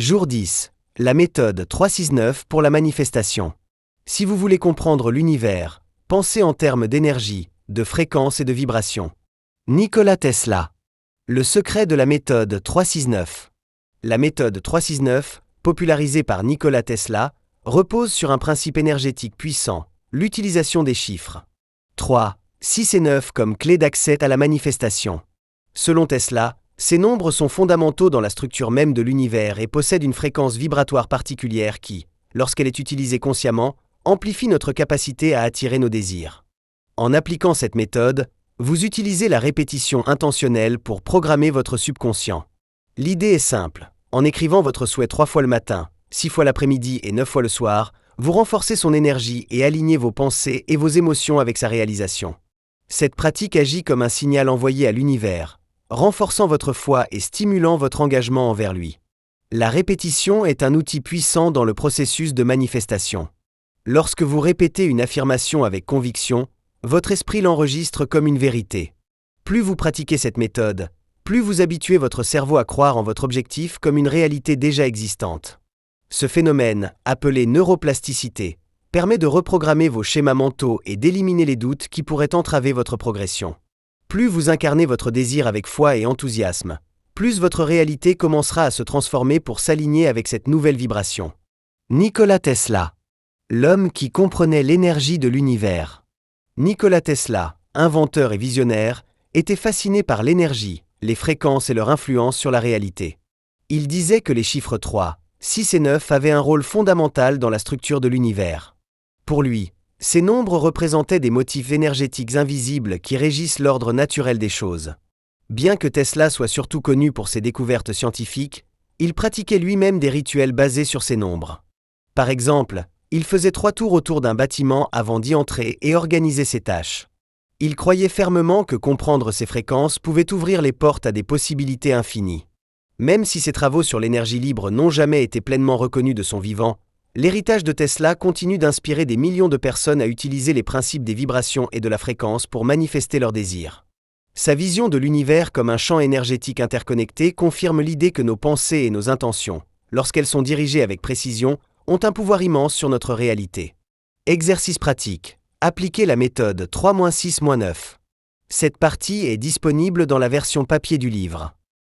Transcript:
Jour 10. La méthode 369 pour la manifestation. Si vous voulez comprendre l'univers, pensez en termes d'énergie, de fréquence et de vibration. Nikola Tesla. Le secret de la méthode 369. La méthode 369, popularisée par Nikola Tesla, repose sur un principe énergétique puissant, l'utilisation des chiffres. 3, 6 et 9 comme clé d'accès à la manifestation. Selon Tesla, ces nombres sont fondamentaux dans la structure même de l'univers et possèdent une fréquence vibratoire particulière qui, lorsqu'elle est utilisée consciemment, amplifie notre capacité à attirer nos désirs. En appliquant cette méthode, vous utilisez la répétition intentionnelle pour programmer votre subconscient. L'idée est simple. En écrivant votre souhait 3 fois le matin, 6 fois l'après-midi et 9 fois le soir, vous renforcez son énergie et alignez vos pensées et vos émotions avec sa réalisation. Cette pratique agit comme un signal envoyé à l'univers, renforçant votre foi et stimulant votre engagement envers lui. La répétition est un outil puissant dans le processus de manifestation. Lorsque vous répétez une affirmation avec conviction, votre esprit l'enregistre comme une vérité. Plus vous pratiquez cette méthode, plus vous habituez votre cerveau à croire en votre objectif comme une réalité déjà existante. Ce phénomène, appelé neuroplasticité, permet de reprogrammer vos schémas mentaux et d'éliminer les doutes qui pourraient entraver votre progression. Plus vous incarnez votre désir avec foi et enthousiasme, plus votre réalité commencera à se transformer pour s'aligner avec cette nouvelle vibration. Nikola Tesla. L'homme qui comprenait l'énergie de l'univers. Nikola Tesla, inventeur et visionnaire, était fasciné par l'énergie, les fréquences et leur influence sur la réalité. Il disait que les chiffres 3, 6 et 9 avaient un rôle fondamental dans la structure de l'univers. Pour lui, ces nombres représentaient des motifs énergétiques invisibles qui régissent l'ordre naturel des choses. Bien que Tesla soit surtout connu pour ses découvertes scientifiques, il pratiquait lui-même des rituels basés sur ces nombres. Par exemple, il faisait 3 tours autour d'un bâtiment avant d'y entrer et organiser ses tâches. Il croyait fermement que comprendre ces fréquences pouvait ouvrir les portes à des possibilités infinies. Même si ses travaux sur l'énergie libre n'ont jamais été pleinement reconnus de son vivant, l'héritage de Tesla continue d'inspirer des millions de personnes à utiliser les principes des vibrations et de la fréquence pour manifester leurs désirs. Sa vision de l'univers comme un champ énergétique interconnecté confirme l'idée que nos pensées et nos intentions, lorsqu'elles sont dirigées avec précision, ont un pouvoir immense sur notre réalité. Exercice pratique. Appliquez la méthode 3-6-9. Cette partie est disponible dans la version papier du livre.